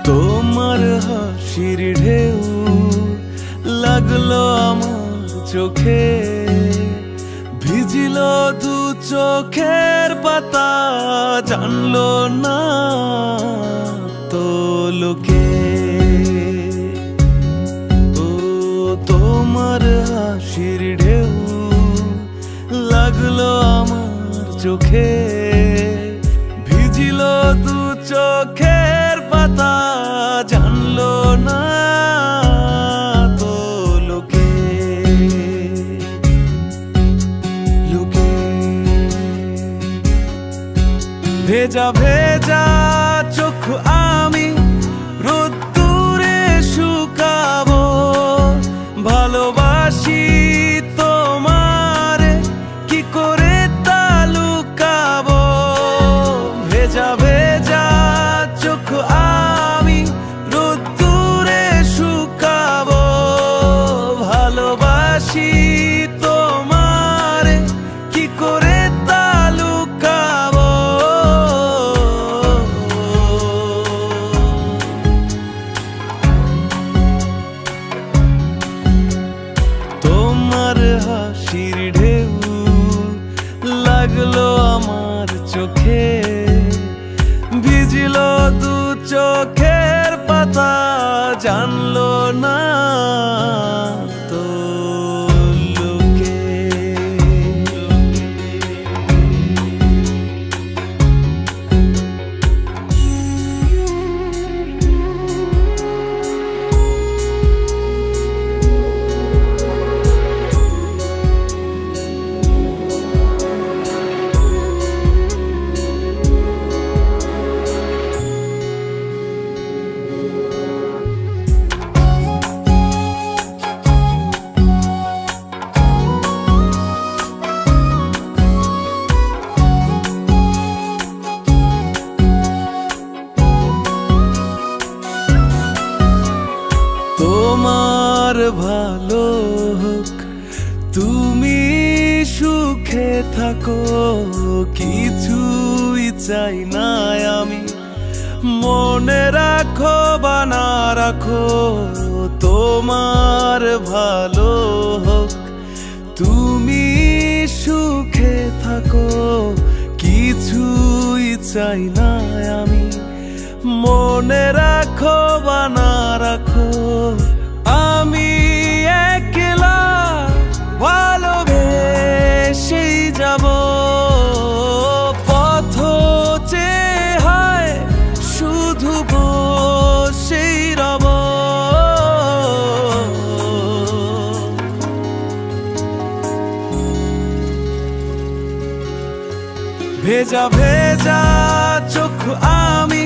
তোমার হাসির ঢেউ লাগলো আমার চোখে, ভিজিল দু চোখের পাতা, জানলো না তো লোকে। ও তোমার হাসির ঢেউ লাগলো আমার চোখে, ভিজিল দু চোখের পাতা, জানলো না তো লোকে। লোকে ভেজা ভেজা চোখ আমি রোদ্দুরে শুকাবো, ভালোবাসি তোমারে কি করে তা লুকাবো। ভেজা ভেজা চোখ আমি রোদ্দুরে শুকাবো, ভালোবাসি তোমারে কি করে তা লুকাবো। তোমার হাসির ঢেউ লাগলো আমার চোখে, ভিজিল দু চোখের পাতা, জানলো না তো লোকে। তোমার ভালো হোক, তুমি সুখে থাকো, কিছুই চাই না আমি। মনে রাখো বা না রাখো, তোমার ভালো হোক, তুমি সুখে থাকো, কিছুই চাই না আমি। মনে রাখো বা না রাখো, আমি একলা ভালোবেসেই যাব। পথ চেয়ে হয় শুধু বসেই রব। ভেজা ভেজা চোখ আমি